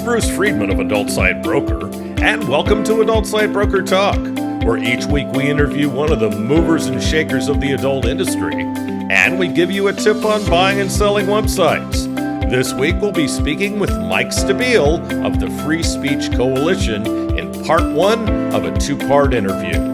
Bruce Friedman of Adult Site Broker, and welcome to Adult Site Broker Talk, where each week we interview one of the movers and shakers of the adult industry, and we give you a tip on buying and selling websites. This week we'll be speaking with Mike Stabile of the Free Speech Coalition in part one of a two-part interview.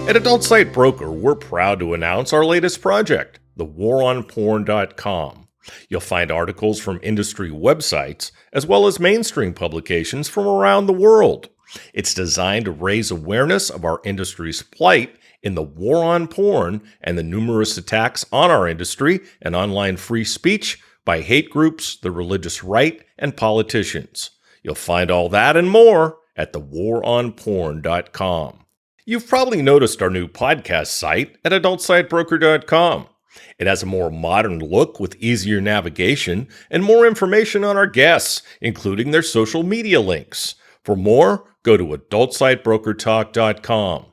At Adult Site Broker, we're proud to announce our latest project, thewaronporn.com. You'll find articles from industry websites, as well as mainstream publications from around the world. It's designed to raise awareness of our industry's plight in the war on porn and the numerous attacks on our industry and online free speech by hate groups, the religious right, and politicians. You'll find all that and more at thewaronporn.com. You've probably noticed our new podcast site at adultsitebroker.com. It has a more modern look with easier navigation and more information on our guests, including their social media links. For more, go to adultsitebrokertalk.com.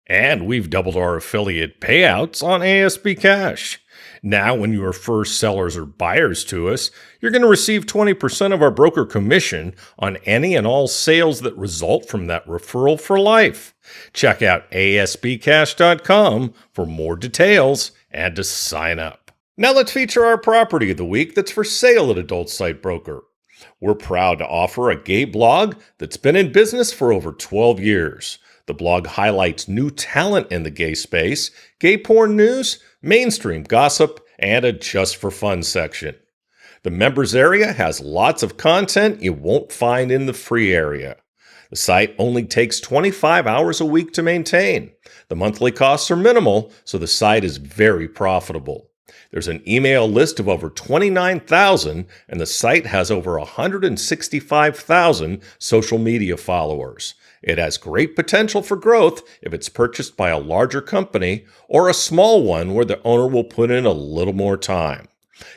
And we've doubled our affiliate payouts on ASB Cash. Now, when you refer sellers or buyers to us, you're going to receive 20% of our broker commission on any and all sales that result from that referral for life. Check out asbcash.com for more details and to sign up. Now let's feature our property of the week that's for sale at Adult Site Broker. We're proud to offer a gay blog that's been in business for over 12 years. The blog highlights new talent in the gay space, gay porn news, mainstream gossip, and a just for fun section. The members area has lots of content you won't find in the free area. The site only takes 25 hours a week to maintain. The monthly costs are minimal, so the site is very profitable. There's an email list of over 29,000, and the site has over 165,000 social media followers. It has great potential for growth if it's purchased by a larger company or a small one where the owner will put in a little more time.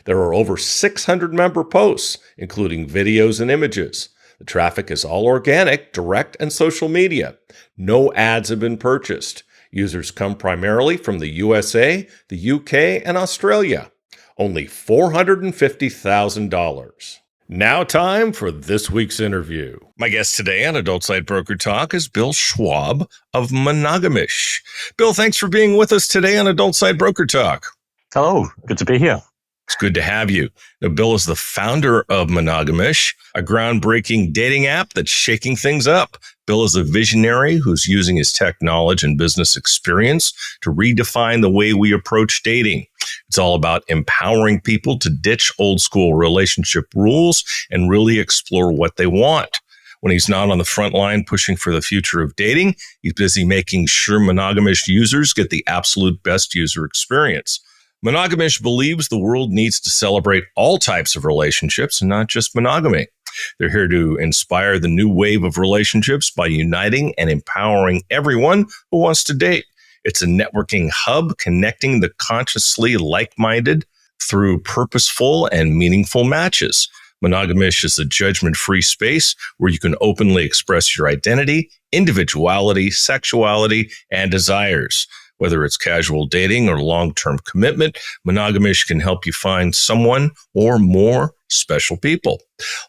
There are over 600 member posts, including videos and images. The traffic is all organic, direct, and social media. No ads have been purchased. Users come primarily from the USA, the UK, and Australia. Only $450,000. Now time for this week's interview. My guest today on Adult Site Broker Talk is Bill Schwab of Monogamish. Bill, thanks for being with us today on Adult Site Broker Talk. Hello, good to be here. It's good to have you. Now, Bill is the founder of Monogamish, a groundbreaking dating app that's shaking things up. Bill is a visionary who's using his tech knowledge and business experience to redefine the way we approach dating. It's all about empowering people to ditch old school relationship rules and really explore what they want. When he's not on the front line pushing for the future of dating, he's busy making sure Monogamish users get the absolute best user experience. Monogamish believes the world needs to celebrate all types of relationships and not just monogamy. They're here to inspire the new wave of relationships by uniting and empowering everyone who wants to date. It's a networking hub connecting the consciously like-minded through purposeful and meaningful matches. Monogamish is a judgment-free space where you can openly express your identity, individuality, sexuality, and desires. Whether it's casual dating or long-term commitment, Monogamish can help you find someone or more special people.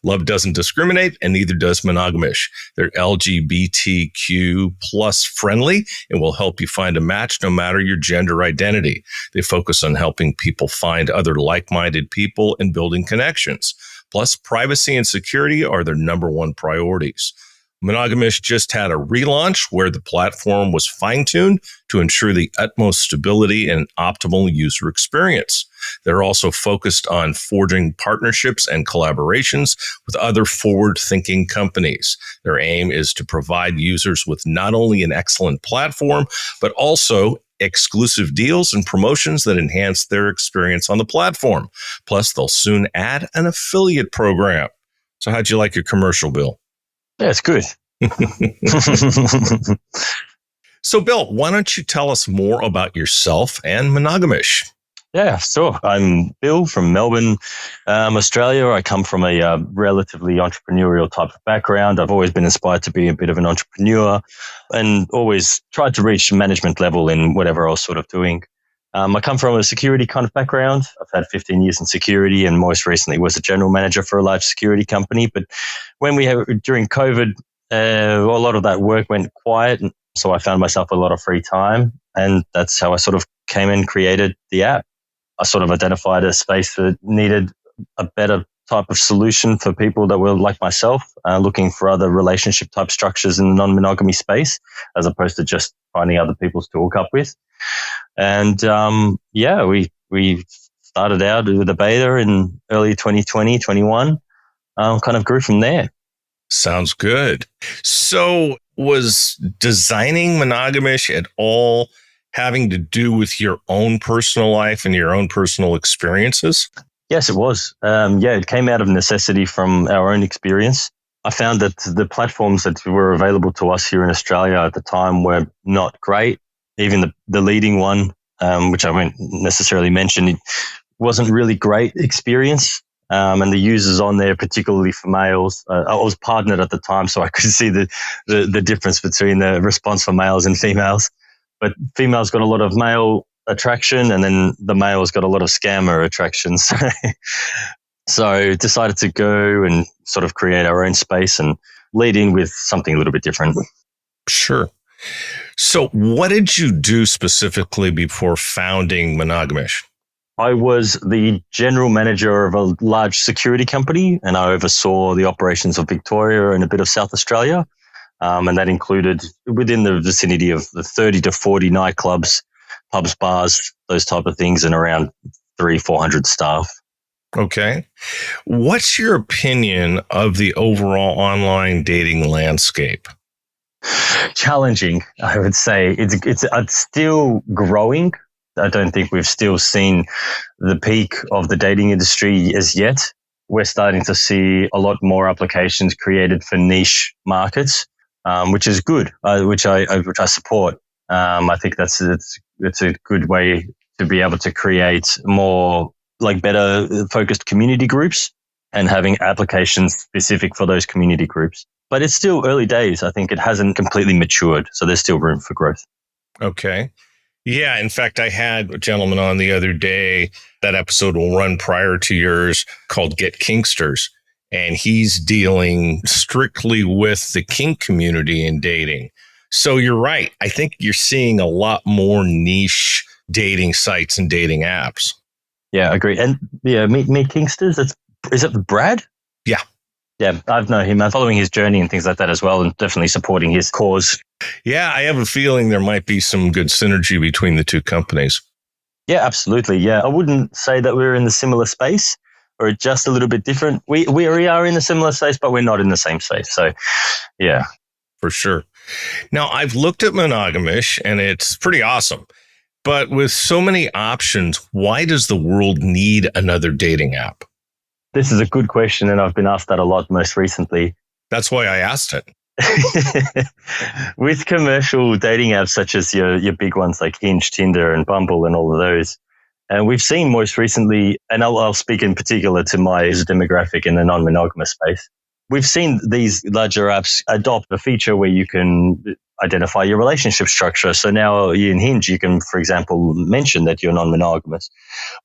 Love doesn't discriminate, and neither does Monogamish. They're LGBTQ plus friendly and will help you find a match no matter your gender identity. They focus on helping people find other like-minded people and building connections. Plus, privacy and security are their number one priorities. Monogamish just had a relaunch where the platform was fine-tuned to ensure the utmost stability and optimal user experience. They're also focused on forging partnerships and collaborations with other forward-thinking companies. Their aim is to provide users with not only an excellent platform, but also exclusive deals and promotions that enhance their experience on the platform. Plus, they'll soon add an affiliate program. So how'd you like your commercial, Bill? Yeah, it's good. So, Bill, why don't you tell us more about yourself and Monogamish? Yeah, sure. I'm Bill from Melbourne, Australia. I come from a relatively entrepreneurial type of background. I've always been inspired to be a bit of an entrepreneur and always tried to reach management level in whatever I was sort of doing. I come from a security kind of background. I've had 15 years in security and most recently was a general manager for a large security company. But during COVID, a lot of that work went quiet. And so I found myself a lot of free time. And that's how I sort of came and created the app. I sort of identified a space that needed a better type of solution for people that were like myself, looking for other relationship type structures in the non-monogamy space, as opposed to just finding other people to hook up with. And we started out with a beta in early 2020, 21, kind of grew from there. Sounds good. So was designing Monogamish at all having to do with your own personal life and your own personal experiences? Yes, it was. It came out of necessity from our own experience. I found that the platforms that were available to us here in Australia at the time were not great. Even the leading one, which I won't necessarily mention, it wasn't really great experience. And the users on there, particularly for males, I was partnered at the time, so I could see the difference between the response for males and females. But females got a lot of male attraction, and then the males got a lot of scammer attraction. So decided to go and sort of create our own space and lead in with something a little bit different. Sure. So what did you do specifically before founding Monogamish? I was the general manager of a large security company, and I oversaw the operations of Victoria and a bit of South Australia. And that included within the vicinity of the 30 to 40 nightclubs, pubs, bars, those type of things, and around 300-400 staff. Okay. What's your opinion of the overall online dating landscape? Challenging, I would say. It's still growing. I don't think we've still seen the peak of the dating industry as yet. We're starting to see a lot more applications created for niche markets, which is good, which I support. I think it's a good way to be able to create more better focused community groups and having applications specific for those community groups. But it's still early days. I think it hasn't completely matured, so there's still room for growth. Okay. Yeah. In fact, I had a gentleman on the other day. That episode will run prior to yours, called Get Kinksters. And he's dealing strictly with the kink community in dating. So you're right. I think you're seeing a lot more niche dating sites and dating apps. Yeah, I agree. And Meet Kinksters, is it Brad? Yeah. Yeah, I've known him. I'm following his journey and things like that as well, and definitely supporting his cause. Yeah, I have a feeling there might be some good synergy between the two companies. Yeah, absolutely. Yeah, I wouldn't say that we're in the similar space or just a little bit different. We are in a similar space, but we're not in the same space. So, yeah. For sure. Now, I've looked at Monogamish, and it's pretty awesome. But with so many options, why does the world need another dating app? This is a good question, and I've been asked that a lot most recently. That's why I asked it. With commercial dating apps such as your big ones like Hinge, Tinder, and Bumble and all of those, and we've seen most recently, and I'll speak in particular to my demographic in the non-monogamous space, we've seen these larger apps adopt a feature where you can identify your relationship structure. So now in Hinge, you can, for example, mention that you're non-monogamous.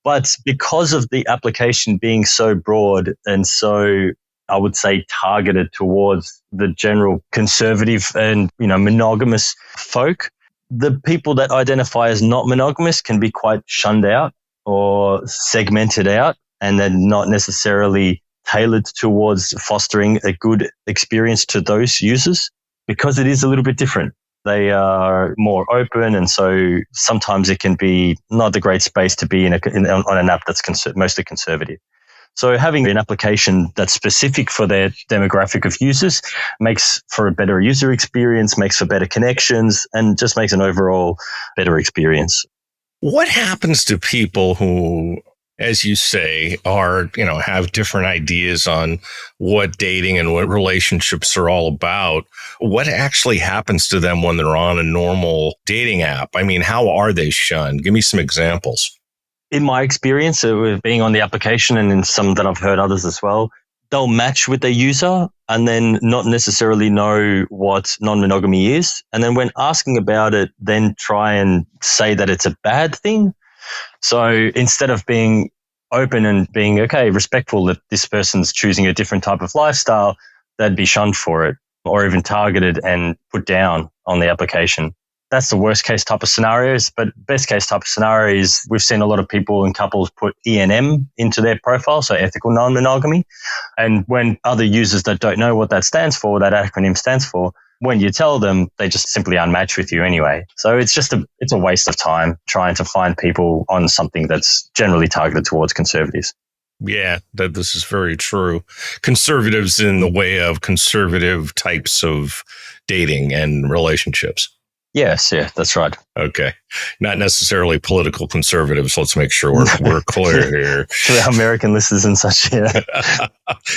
But because of the application being so broad and so, I would say, targeted towards the general conservative and, monogamous folk, the people that identify as not monogamous can be quite shunned out or segmented out, and they're not necessarily tailored towards fostering a good experience to those users because it is a little bit different. They are more open, and so sometimes it can be not the great space to be on an app that's mostly conservative. So having an application that's specific for their demographic of users makes for a better user experience, makes for better connections, and just makes an overall better experience. What happens to people who, as you say, have different ideas on what dating and what relationships are all about? What actually happens to them when they're on a normal dating app? I mean, how are they shunned? Give me some examples. In my experience with being on the application, and in some that I've heard others as well, they'll match with their user and then not necessarily know what non-monogamy is. And then when asking about it, then try and say that it's a bad thing. So instead of being open and being, okay, respectful that this person's choosing a different type of lifestyle, they'd be shunned for it or even targeted and put down on the application. That's the worst case type of scenarios, but best case type of scenario is we've seen a lot of people and couples put ENM into their profile, so ethical non-monogamy. And when other users that don't know what that stands for, that acronym stands for, when you tell them, they just simply unmatch with you anyway. So it's a waste of time trying to find people on something that's generally targeted towards conservatives. Yeah, this is very true. Conservatives in the way of conservative types of dating and relationships. Yes, yeah, that's right. Okay. Not necessarily political conservatives. Let's make sure we're clear here. To our American listeners and such, yeah.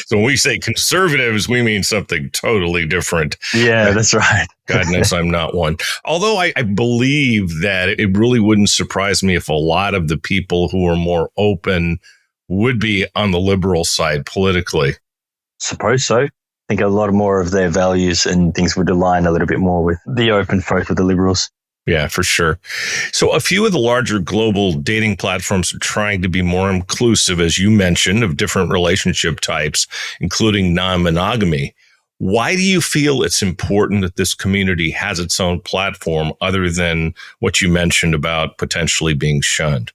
So when we say conservatives, we mean something totally different. Yeah, that's right. God knows I'm not one. Although I believe that it really wouldn't surprise me if a lot of the people who are more open would be on the liberal side politically. Suppose so. I think a lot more of their values and things would align a little bit more with the open folk of the liberals. Yeah, for sure. So a few of the larger global dating platforms are trying to be more inclusive, as you mentioned, of different relationship types, including non-monogamy. Why do you feel it's important that this community has its own platform other than what you mentioned about potentially being shunned?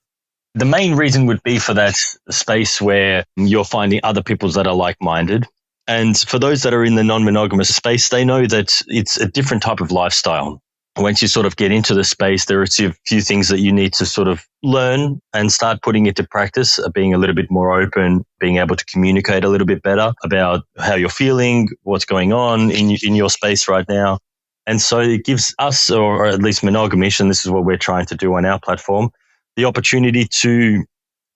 The main reason would be for that space where you're finding other people that are like-minded. And for those that are in the non-monogamous space, they know that it's a different type of lifestyle. Once you sort of get into the space, there are a few things that you need to sort of learn and start putting into practice, being a little bit more open, being able to communicate a little bit better about how you're feeling, what's going on in your space right now. And so it gives us, or at least Monogamish, and this is what we're trying to do on our platform, the opportunity to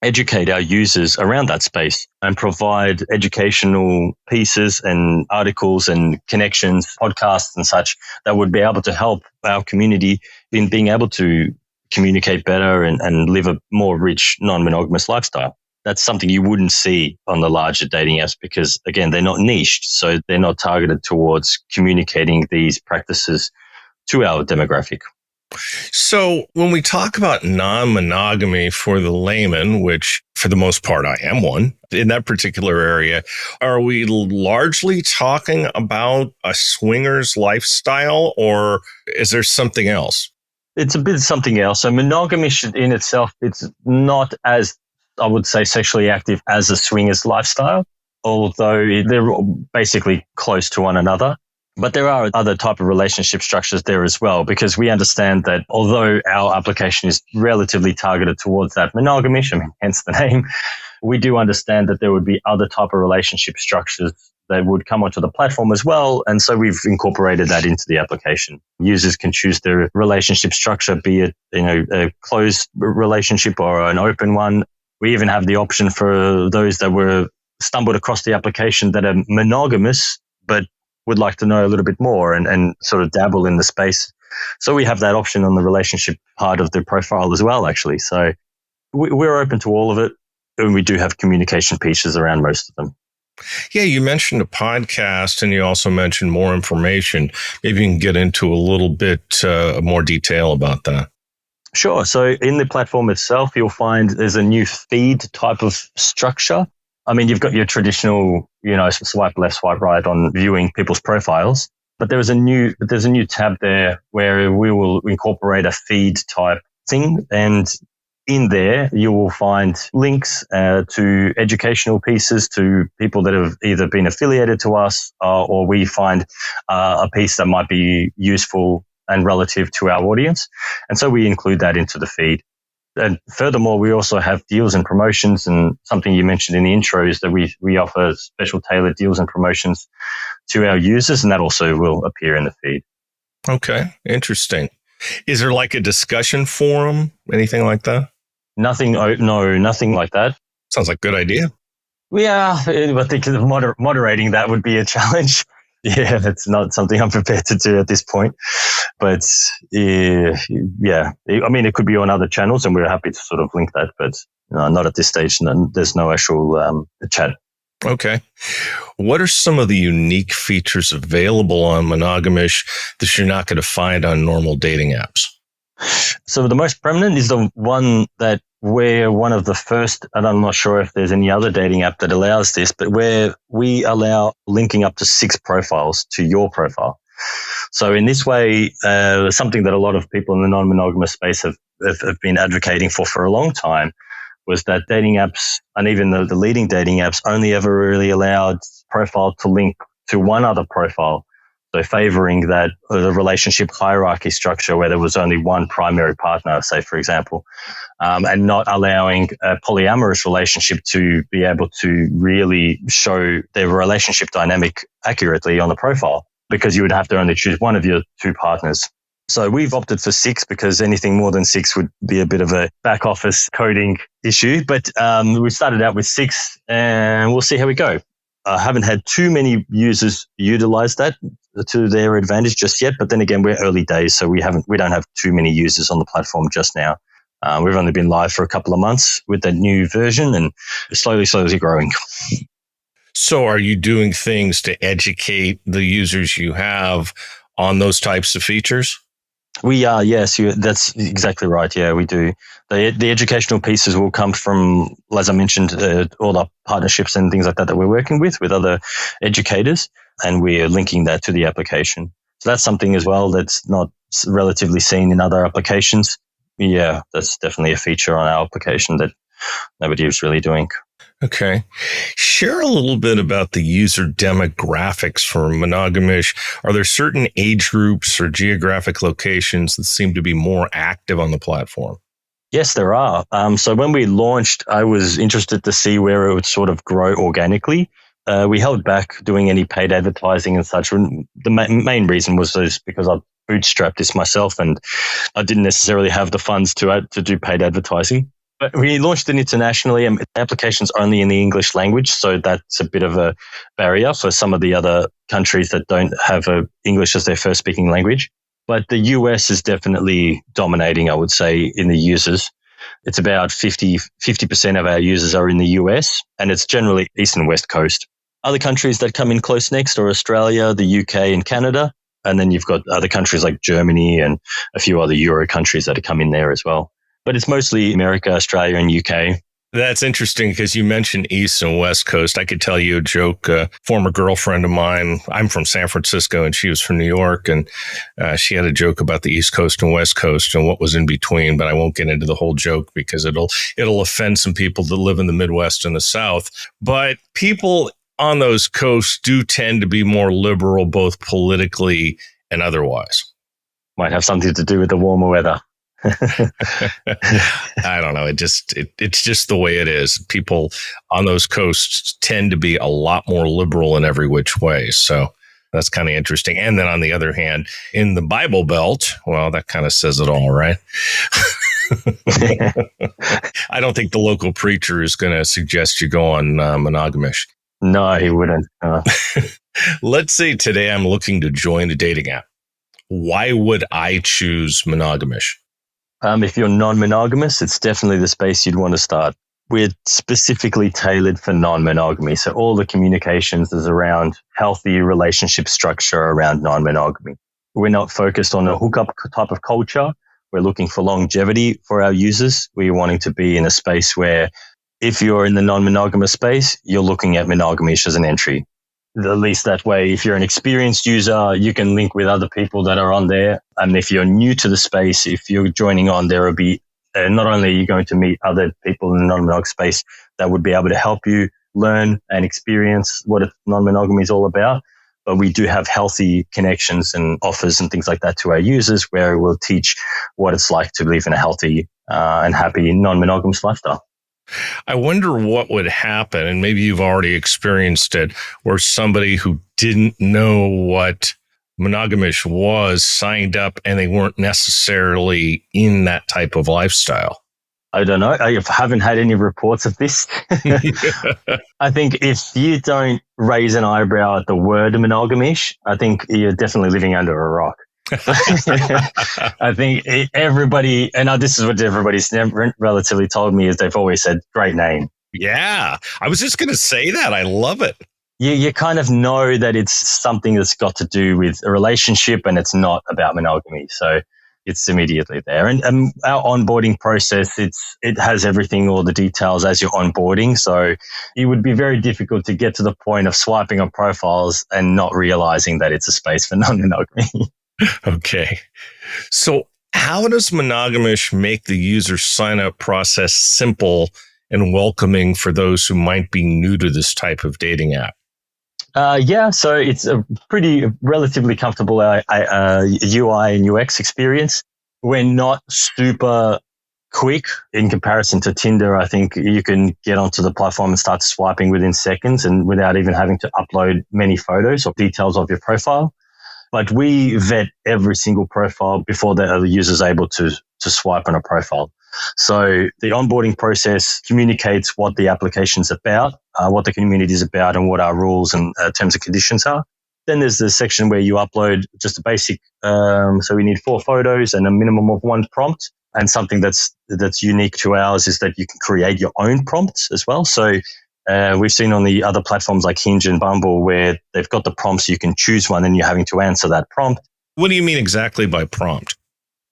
educate our users around that space and provide educational pieces and articles and connections, podcasts and such that would be able to help our community in being able to communicate better and live a more rich non-monogamous lifestyle. That's something you wouldn't see on the larger dating apps because, again, they're not niched, so they're not targeted towards communicating these practices to our demographic. So when we talk about non-monogamy for the layman, which for the most part I am one, in that particular area, are we largely talking about a swingers lifestyle or is there something else? It's a bit something else. So monogamy in itself, it's not as, I would say, sexually active as a swingers lifestyle, although they're basically close to one another. But there are other type of relationship structures there as well, because we understand that although our application is relatively targeted towards that monogamish, hence the name, we do understand that there would be other type of relationship structures that would come onto the platform as well. And so we've incorporated that into the application. Users can choose their relationship structure, be it, a closed relationship or an open one. We even have the option for those that were stumbled across the application that are monogamous, but would like to know a little bit more and sort of dabble in the space. So we have that option on the relationship part of the profile as well, actually. So we're open to all of it. And we do have communication pieces around most of them. Yeah, you mentioned a podcast and you also mentioned more information. Maybe you can get into a little bit more detail about that. Sure. So in the platform itself, you'll find there's a new feed type of structure. You've got your traditional, swipe left, swipe right on viewing people's profiles, but there's a new tab there where we will incorporate a feed type thing. And in there, you will find links to educational pieces to people that have either been affiliated to us or we find a piece that might be useful and relative to our audience. And so we include that into the feed. And furthermore, we also have deals and promotions, and something you mentioned in the intro is that we offer special tailored deals and promotions to our users, and that also will appear in the feed. Okay, interesting. Is there like a discussion forum, anything like that? Nothing like that. Sounds like a good idea. Yeah, I think moderating that would be a challenge. Yeah, that's not something I'm prepared to do at this point. But yeah, it could be on other channels and we're happy to sort of link that, but not at this stage. There's no actual chat. Okay. What are some of the unique features available on Monogamish that you're not going to find on normal dating apps? So the most prominent is the one that we're one of the first, and I'm not sure if there's any other dating app that allows this, but where we allow linking up to 6 profiles to your profile. So in this way, something that a lot of people in the non-monogamous space have been advocating for a long time was that dating apps, and even the leading dating apps, only ever really allowed profile to link to one other profile. So favoring that the relationship hierarchy structure where there was only one primary partner, say, for example, and not allowing a polyamorous relationship to be able to really show their relationship dynamic accurately on the profile, because you would have to only choose one of your 2 partners. So we've opted for 6 because anything more than 6 would be a bit of a back office coding issue. But we started out with 6 and we'll see how we go. I haven't had too many users utilize that to their advantage just yet. But then again, we're early days, so we don't have too many users on the platform just now. We've only been live for a couple of months with the new version and slowly growing. So are you doing things to educate the users you have on those types of features? We are, yes. That's exactly right. Yeah, we do. The educational pieces will come from, as I mentioned, all the partnerships and things like that we're working with other educators, and we're linking that to the application. So that's something as well that's not relatively seen in other applications. Yeah, that's definitely a feature on our application that nobody is really doing. Okay. Share a little bit about the user demographics for Monogamish. Are there certain age groups or geographic locations that seem to be more active on the platform? Yes, there are. So when we launched, I was interested to see where it would sort of grow organically. We held back doing any paid advertising and such. The main reason was because I bootstrapped this myself and I didn't necessarily have the funds to do paid advertising. But we launched it internationally, and the application's only in the English language, so that's a bit of a barrier for some of the other countries that don't have English as their first speaking language. But the US is definitely dominating, I would say, in the users. It's about 50% of our users are in the US, and it's generally East and West Coast. Other countries that come in close next are Australia, the UK, and Canada. And then you've got other countries like Germany and a few other Euro countries that have come in there as well. But it's mostly America, Australia, and UK. That's interesting because you mentioned East and West Coast. I could tell you a joke. A former girlfriend of mine, I'm from San Francisco and she was from New York, and she had a joke about the East Coast and West Coast and what was in between, but I won't get into the whole joke because it'll offend some people that live in the Midwest and the South. But people on those coasts do tend to be more liberal, both politically and otherwise. Might have something to do with the warmer weather. I don't know. It's just the way it is. People on those coasts tend to be a lot more liberal in every which way. So that's kind of interesting. And then on the other hand, in the Bible Belt, well, that kind of says it all, right? I don't think the local preacher is going to suggest you go on Monogamish. No, he wouldn't. Let's say today I'm looking to join a dating app. Why would I choose Monogamish? If you're non-monogamous, it's definitely the space you'd want to start. We're specifically tailored for non-monogamy. So all the communications is around healthy relationship structure around non-monogamy. We're not focused on a hookup type of culture. We're looking for longevity for our users. We're wanting to be in a space where if you're in the non-monogamous space, you're looking at Monogamish as an entry. At least that way, if you're an experienced user, you can link with other people that are on there. And if you're new to the space, if you're joining on, there will be not only are you going to meet other people in the non-monog space that would be able to help you learn and experience what non-monogamy is all about, but we do have healthy connections and offers and things like that to our users where we'll teach what it's like to live in a healthy and happy non-monogamous lifestyle. I wonder what would happen, and maybe you've already experienced it, where somebody who didn't know what Monogamish was signed up and they weren't necessarily in that type of lifestyle. I don't know. I haven't had any reports of this. I think if you don't raise an eyebrow at the word monogamish, I think you're definitely living under a rock. I think everybody, and this is what everybody's relatively told me, is they've always said, great name. Yeah, I was just going to say that. I love it. You kind of know that it's something that's got to do with a relationship and it's not about monogamy. So it's immediately there. And our onboarding process, it has everything, all the details as you're onboarding. So it would be very difficult to get to the point of swiping on profiles and not realizing that it's a space for non-monogamy. Okay. So how does Monogamish make the user sign-up process simple and welcoming for those who might be new to this type of dating app? So it's a pretty relatively comfortable UI and UX experience. We're not super quick in comparison to Tinder. I think you can get onto the platform and start swiping within seconds and without even having to upload many photos or details of your profile. But we vet every single profile before the other user is able to swipe on a profile. So the onboarding process communicates what the application's about, what the community is about, and what our rules and terms and conditions are. Then there's the section where you upload just a basic, so we need 4 photos and a minimum of 1 prompt. And something that's unique to ours is that you can create your own prompts as well. So we've seen on the other platforms like Hinge and Bumble where they've got the prompts, you can choose one and you're having to answer that prompt. What do you mean exactly by prompt?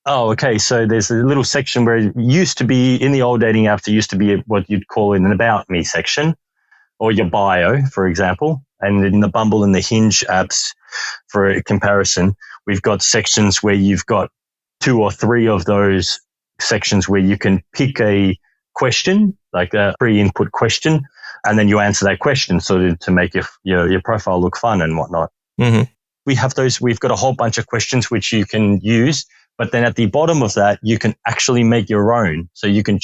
Oh, okay. So there's a little section where it used to be in the old dating apps, there used to be what you'd call an about me section or your bio, for example. And in the Bumble and the Hinge apps, for a comparison, we've got sections where you've got 2 or 3 of those sections where you can pick a question, like a pre-input question, and then you answer that question so to make your profile look fun and whatnot. Mm-hmm. We have those. We've got a whole bunch of questions which you can use, but then at the bottom of that, you can actually make your own. So you can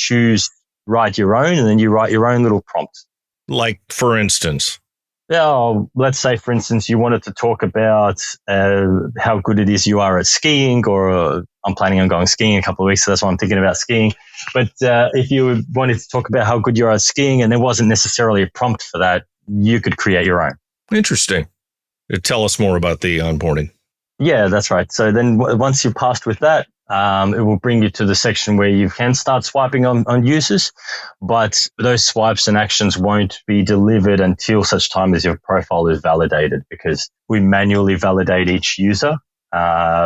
write your own, and then you write your own little prompts. Like, for instance? Yeah, let's say, for instance, you wanted to talk about how good it is you are at skiing, or I'm planning on going skiing in a couple of weeks, so that's why I'm thinking about skiing. But if you wanted to talk about how good you are at skiing and there wasn't necessarily a prompt for that, you could create your own. Interesting. Tell us more about the onboarding. Yeah, that's right. So then once you've passed with that, it will bring you to the section where you can start swiping on users, but those swipes and actions won't be delivered until such time as your profile is validated, because we manually validate each user.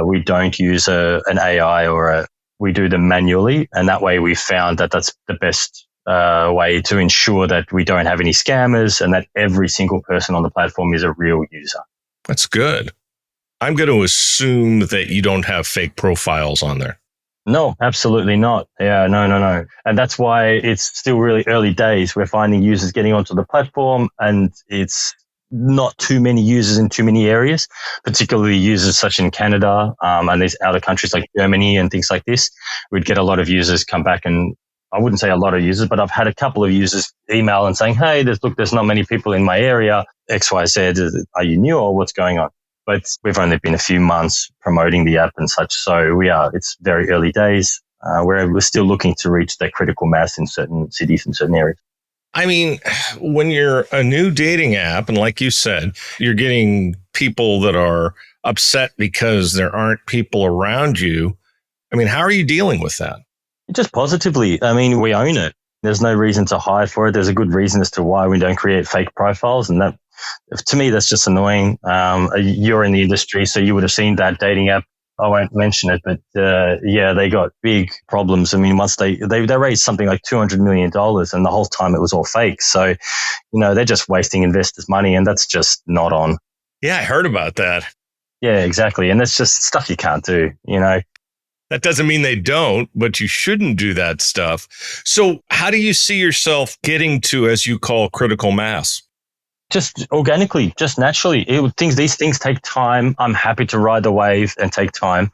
We don't use an AI we do them manually. And that way we found that that's the best way to ensure that we don't have any scammers and that every single person on the platform is a real user. That's good. I'm going to assume that you don't have fake profiles on there. No, absolutely not. Yeah, no. And that's why it's still really early days. We're finding users getting onto the platform, and it's not too many users in too many areas, particularly users such in Canada and these other countries like Germany and things like this. We'd get a lot of users come back, and I wouldn't say a lot of users, but I've had a couple of users email and saying, hey, there's not many people in my area, XYZ, are you new or what's going on? But we've only been a few months promoting the app and such. So it's very early days. We're still looking to reach that critical mass in certain cities and certain areas. I mean, when you're a new dating app, and like you said, you're getting people that are upset because there aren't people around you. I mean, how are you dealing with that? Just positively. I mean, we own it. There's no reason to hide for it. There's a good reason as to why we don't create fake profiles. And that, to me, that's just annoying. You're in the industry, so you would have seen that dating app. I won't mention it, but they got big problems. I mean, once they raised something like $200 million, and the whole time it was all fake. So, they're just wasting investors' money, and that's just not on. Yeah, I heard about that. Yeah, exactly. And that's just stuff you can't do, That doesn't mean they don't, but you shouldn't do that stuff. So how do you see yourself getting to, as you call, critical mass? Just organically, just naturally. These things take time. I'm happy to ride the wave and take time.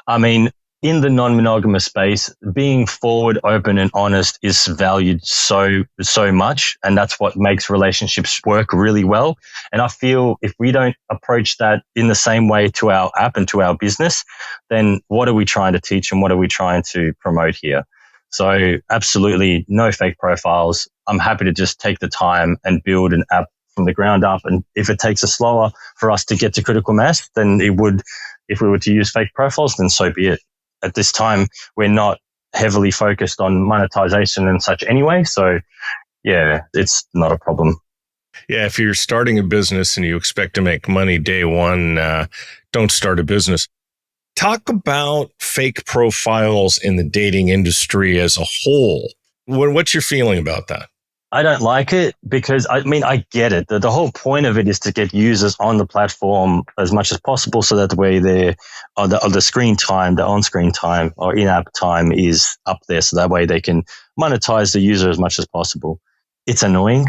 I mean, in the non-monogamous space, being forward, open, and honest is valued so much. And that's what makes relationships work really well. And I feel if we don't approach that in the same way to our app and to our business, then what are we trying to teach and what are we trying to promote here? So absolutely no fake profiles. I'm happy to just take the time and build an app from the ground up. And if it takes us slower for us to get to critical mass, then it would. If we were to use fake profiles, then so be it. At this time, we're not heavily focused on monetization and such anyway. So, yeah, it's not a problem. Yeah, if you're starting a business and you expect to make money day one, don't start a business. Talk about fake profiles in the dating industry as a whole. What's your feeling about that? I don't like it because I get it. The whole point of it is to get users on the platform as much as possible so that the way the screen time, the on-screen time or in-app time is up there so that way they can monetize the user as much as possible. It's annoying.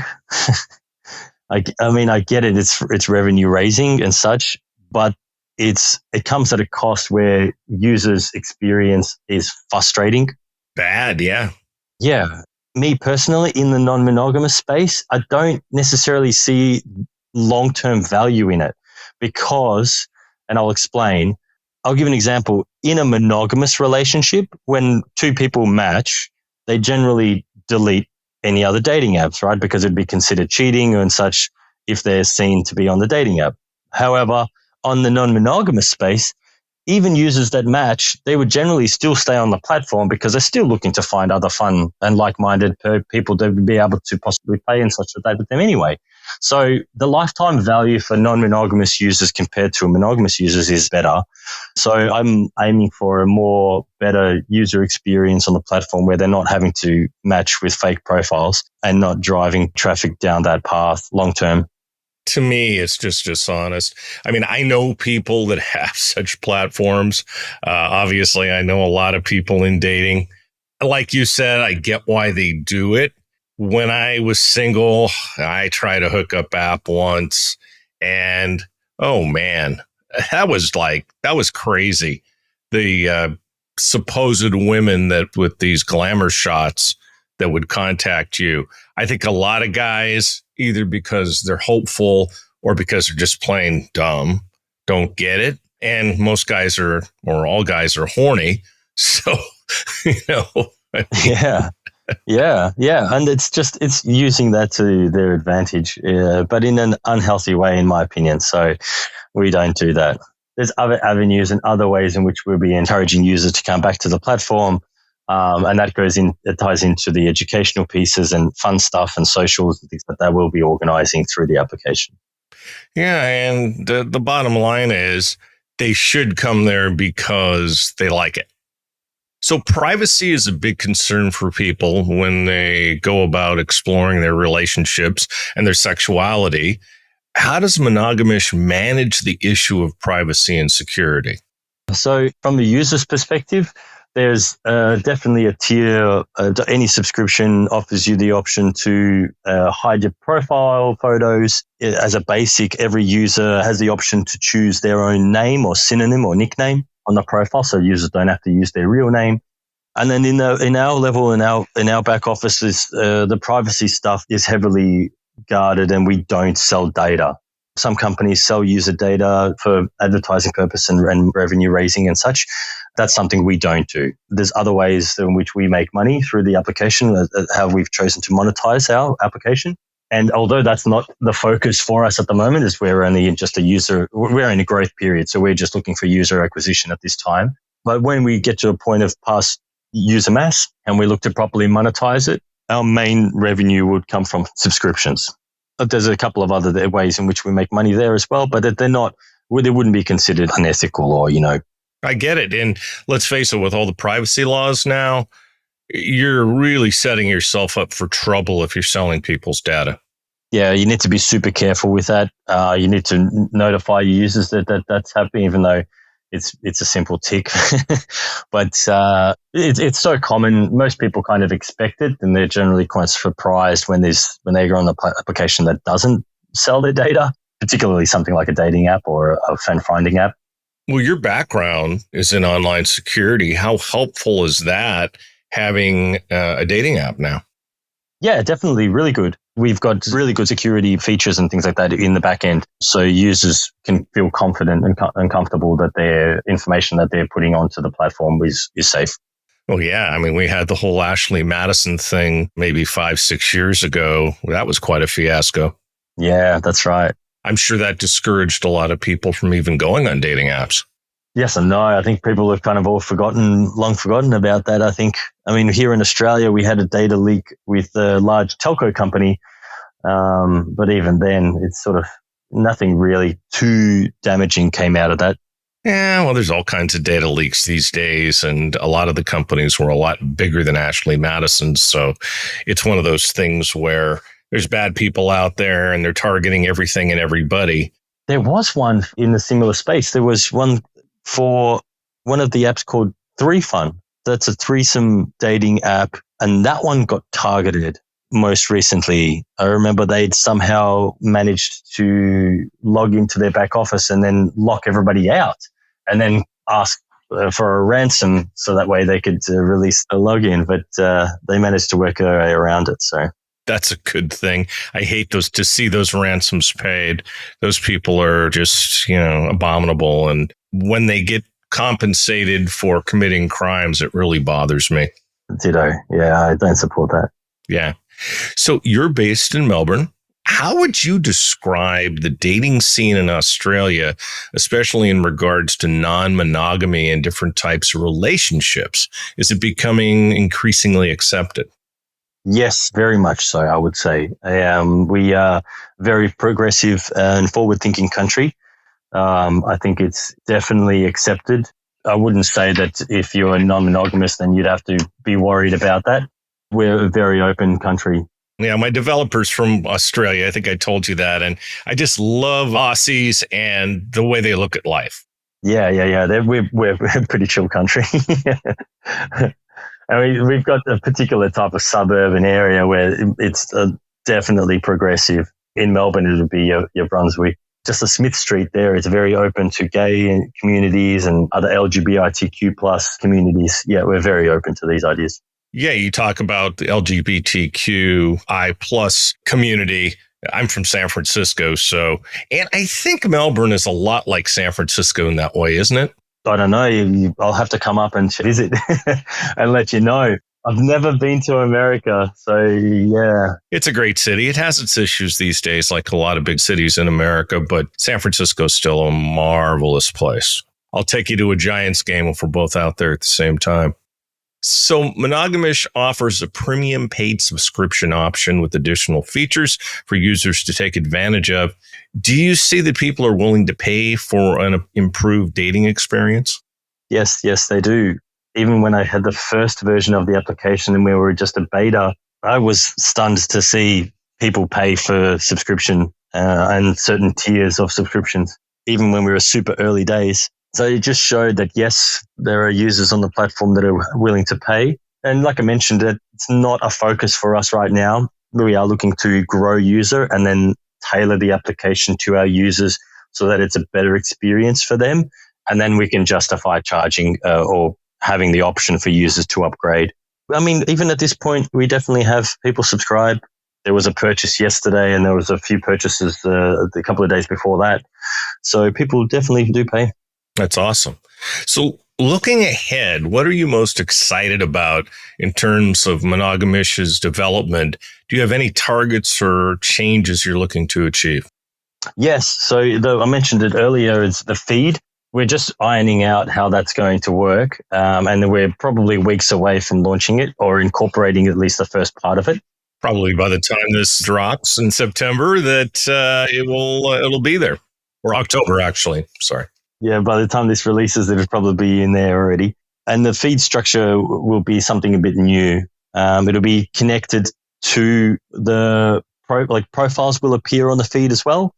I get it. It's revenue raising and such, but it comes at a cost where users' experience is frustrating. Bad, yeah. Yeah. Me personally, in the non-monogamous space, I don't necessarily see long-term value in it because, and I'll explain, I'll give an example. In a monogamous relationship, when two people match, they generally delete any other dating apps, right? Because it'd be considered cheating and such if they're seen to be on the dating app. However, on the non-monogamous space, even users that match, they would generally still stay on the platform because they're still looking to find other fun and like-minded people to be able to possibly play in such a day with them anyway. So the lifetime value for non-monogamous users compared to monogamous users is better. So I'm aiming for a more better user experience on the platform where they're not having to match with fake profiles and not driving traffic down that path long term. To me, it's just dishonest. I mean, I know people that have such platforms. Obviously, I know a lot of people in dating. Like you said, I get why they do it. When I was single, I tried a hookup app once, and oh man, that was crazy. The supposed women that with these glamour shots that would contact you. I think a lot of guys, either because they're hopeful or because they're just plain dumb, don't get it. And most guys or all guys are horny. So, Yeah. And it's using that to their advantage, but in an unhealthy way, in my opinion. So we don't do that. There's other avenues and other ways in which we'll be encouraging users to come back to the platform. And that it ties into the educational pieces and fun stuff and socials and things that they will be organizing through the application. Yeah. And the bottom line is they should come there because they like it. So privacy is a big concern for people when they go about exploring their relationships and their sexuality. How does Monogamish manage the issue of privacy and security? So from the user's perspective, there's definitely a tier. Any subscription offers you the option to hide your profile photos. As a basic, every user has the option to choose their own name or synonym or nickname on the profile, so users don't have to use their real name. And then in our level, in our back offices, the privacy stuff is heavily guarded, and we don't sell data. Some companies sell user data for advertising purpose and revenue raising and such. That's something we don't do. There's other ways in which we make money through the application, how we've chosen to monetize our application. And although that's not the focus for us at the moment, is we're only in we're in a growth period. So we're just looking for user acquisition at this time. But when we get to a point of past user mass and we look to properly monetize it, our main revenue would come from subscriptions. But there's a couple of other ways in which we make money there as well, but they wouldn't be considered unethical or, I get it. And let's face it, with all the privacy laws now, you're really setting yourself up for trouble if you're selling people's data. Yeah, you need to be super careful with that. You need to notify your users that's happening, even though it's a simple tick. But it's so common. Most people kind of expect it, and they're generally quite surprised when they go on the application that doesn't sell their data, particularly something like a dating app or a fan finding app. Well, your background is in online security. How helpful is that, having a dating app now? Yeah, definitely really good. We've got really good security features and things like that in the back end, so users can feel confident and comfortable that their information that they're putting onto the platform is safe. Well, yeah. I mean, we had the whole Ashley Madison thing maybe 5-6 years ago. That was quite a fiasco. Yeah, that's right. I'm sure that discouraged a lot of people from even going on dating apps. Yes and no. I think people have kind of long forgotten about that. I mean, here in Australia, we had a data leak with a large telco company. But even then, it's sort of nothing really too damaging came out of that. Yeah, well, there's all kinds of data leaks these days, and a lot of the companies were a lot bigger than Ashley Madison. So it's one of those things where there's bad people out there and they're targeting everything and everybody. There was one in the similar space. There was one for one of the apps called Fun. That's a threesome dating app, and that one got targeted most recently. I remember they'd somehow managed to log into their back office and then lock everybody out and then ask for a ransom so that way they could release the login. But they managed to work their way around it. So that's a good thing. I hate to see those ransoms paid. Those people are just, abominable. And when they get compensated for committing crimes, it really bothers me. Ditto. Yeah, I don't support that. Yeah. So you're based in Melbourne. How would you describe the dating scene in Australia, especially in regards to non-monogamy and different types of relationships? Is it becoming increasingly accepted? Yes, very much so, I would say. We are very progressive and forward-thinking country. I think it's definitely accepted. I wouldn't say that if you're non-monogamous, then you'd have to be worried about that. We're a very open country. Yeah, my developer's from Australia. I think I told you that. And I just love Aussies and the way they look at life. Yeah. We're a pretty chill country. And we've got a particular type of suburban area where it's definitely progressive. In Melbourne, it would be your Brunswick. Just the Smith Street there is very open to gay communities and other LGBTQ plus communities. Yeah, we're very open to these ideas. Yeah, you talk about the LGBTQI plus community. I'm from San Francisco, and I think Melbourne is a lot like San Francisco in that way, isn't it? I don't know. I'll have to come up and visit and let you know. I've never been to America, so yeah. It's a great city. It has its issues these days, like a lot of big cities in America, but San Francisco is still a marvelous place. I'll take you to a Giants game if we're both out there at the same time. So Monogamish offers a premium paid subscription option with additional features for users to take advantage of. Do you see that people are willing to pay for an improved dating experience? Yes, they do. Even when I had the first version of the application and we were just a beta, I was stunned to see people pay for subscription and certain tiers of subscriptions, even when we were super early days. So it just showed that, yes, there are users on the platform that are willing to pay. And like I mentioned, it's not a focus for us right now. We are looking to grow user and then tailor the application to our users so that it's a better experience for them. And then we can justify charging or having the option for users to upgrade. I mean, even at this point, we definitely have people subscribe. There was a purchase yesterday and there was a few purchases a couple of days before that. So people definitely do pay. That's awesome. So looking ahead, what are you most excited about in terms of Monogamish's development? Do you have any targets or changes you're looking to achieve? Yes. So I mentioned it earlier, is the feed. We're just ironing out how that's going to work. And we're probably weeks away from launching it or incorporating at least the first part of it. Probably by the time this drops in September that it'll be there, or October, actually. Sorry. Yeah, by the time this releases, it'll probably be in there already. And the feed structure will be something a bit new. It'll be connected to the profiles will appear on the feed as well,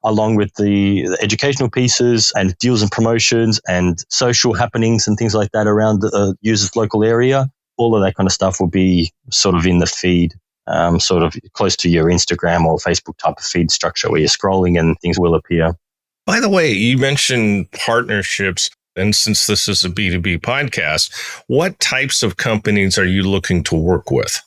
along with the educational pieces and deals and promotions and social happenings and things like that around the user's local area. All of that kind of stuff will be sort of in the feed, sort of close to your Instagram or Facebook type of feed structure where you're scrolling and things will appear. By the way, you mentioned partnerships, and since this is a B2B podcast, what types of companies are you looking to work with?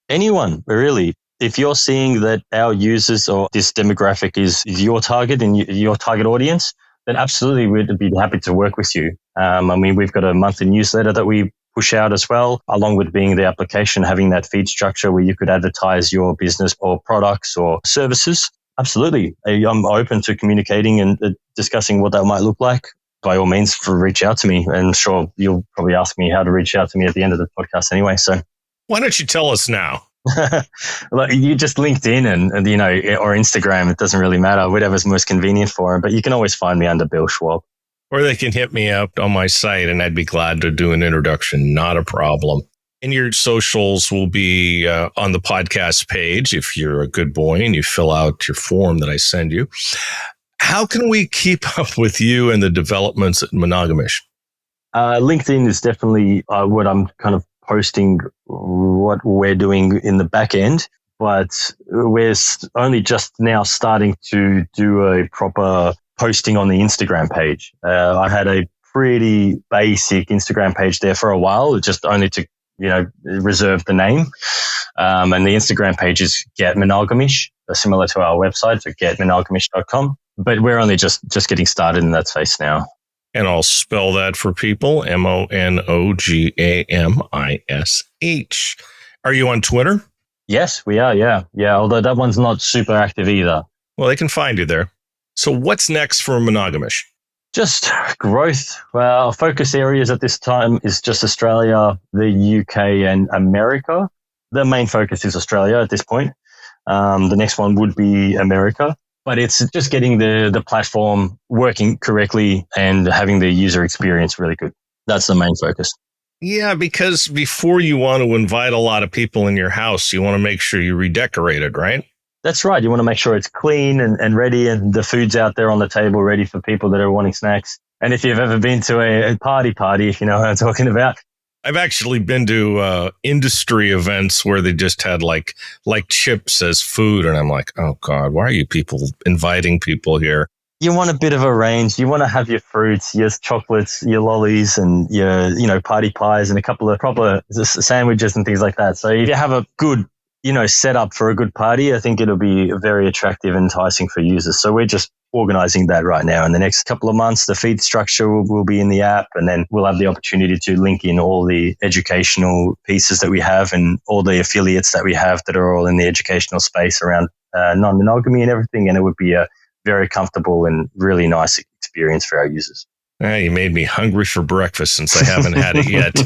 Anyone, really. If you're seeing that our users or this demographic is your target and your target audience, then absolutely we'd be happy to work with you. We've got a monthly newsletter that we push out as well, along with being the application, having that feed structure where you could advertise your business or products or services. Absolutely. I'm open to communicating and discussing what that might look like. By all means, reach out to me. And sure, you'll probably ask me how to reach out to me at the end of the podcast anyway. So why don't you tell us now? You just LinkedIn and or Instagram. It doesn't really matter. Whatever's most convenient for them. But you can always find me under Bill Schwab. Or they can hit me up on my site and I'd be glad to do an introduction. Not a problem. And your socials will be on the podcast page if you're a good boy and you fill out your form that I send you. How can we keep up with you and the developments at Monogamish? LinkedIn is definitely what I'm kind of posting what we're doing in the back end, but we're only just now starting to do a proper posting on the Instagram page. I had a pretty basic Instagram page there for a while, just only to, reserve the name. And the Instagram page is Get Monogamish, similar to our website, so getmonogamish.com. But we're only just getting started in that space now. And I'll spell that for people, Monogamish. Are you on Twitter? Yes, we are, yeah. Although that one's not super active either. Well, they can find you there. So what's next for Monogamish? Just growth. Well, our focus areas at this time is just Australia, the UK, and America. The main focus is Australia at this point. The next one would be America. But it's just getting the platform working correctly and having the user experience really good. That's the main focus. Yeah, because before you want to invite a lot of people in your house, you want to make sure you redecorate it, right? That's right. You want to make sure it's clean and ready and the food's out there on the table ready for people that are wanting snacks. And if you've ever been to a party, if you know what I'm talking about. I've actually been to industry events where they just had like chips as food. And I'm like, oh, God, why are you people inviting people here? You want a bit of a range. You want to have your fruits, your chocolates, your lollies, and your party pies and a couple of proper sandwiches and things like that. So if you have a good set up for a good party, I think it'll be very attractive and enticing for users. So we're just organizing that right now. In the next couple of months, the feed structure will be in the app, and then we'll have the opportunity to link in all the educational pieces that we have and all the affiliates that we have that are all in the educational space around non-monogamy and everything. And it would be a very comfortable and really nice experience for our users. You made me hungry for breakfast since I haven't had it yet.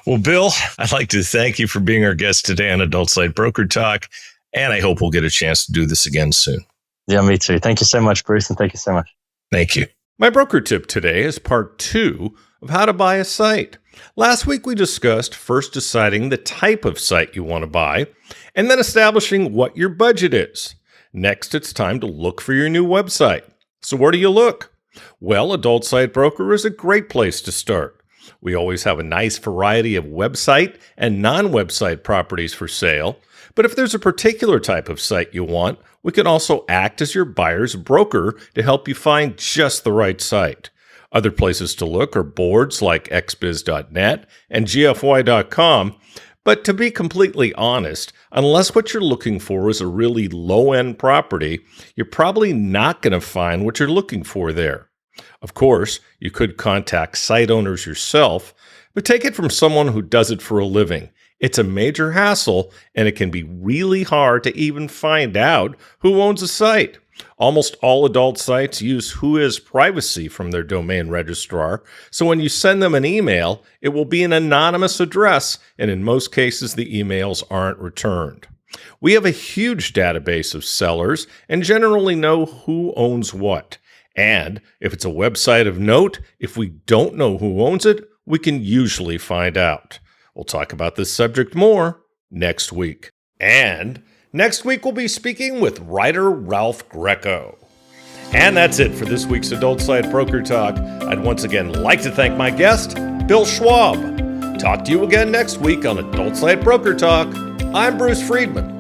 Well, Bill, I'd like to thank you for being our guest today on Adult Site Broker Talk, and I hope we'll get a chance to do this again soon. Yeah, me too. Thank you so much, Bruce, and thank you so much. Thank you. My broker tip today is part 2 of how to buy a site. Last week, we discussed first deciding the type of site you want to buy, and then establishing what your budget is. Next, it's time to look for your new website. So where do you look? Well, Adult Site Broker is a great place to start. We always have a nice variety of website and non-website properties for sale, but if there's a particular type of site you want, we can also act as your buyer's broker to help you find just the right site. Other places to look are boards like xbiz.net and gfy.com, but to be completely honest, unless what you're looking for is a really low-end property, you're probably not going to find what you're looking for there. Of course, you could contact site owners yourself, but take it from someone who does it for a living. It's a major hassle, and it can be really hard to even find out who owns a site. Almost all adult sites use Whois privacy from their domain registrar, so when you send them an email, it will be an anonymous address, and in most cases, the emails aren't returned. We have a huge database of sellers and generally know who owns what. And if it's a website of note, if we don't know who owns it, we can usually find out. We'll talk about this subject more next week. And next week, we'll be speaking with writer Ralph Greco. And that's it for this week's Adult Site Broker Talk. I'd once again like to thank my guest, Bill Schwab. Talk to you again next week on Adult Site Broker Talk. I'm Bruce Friedman.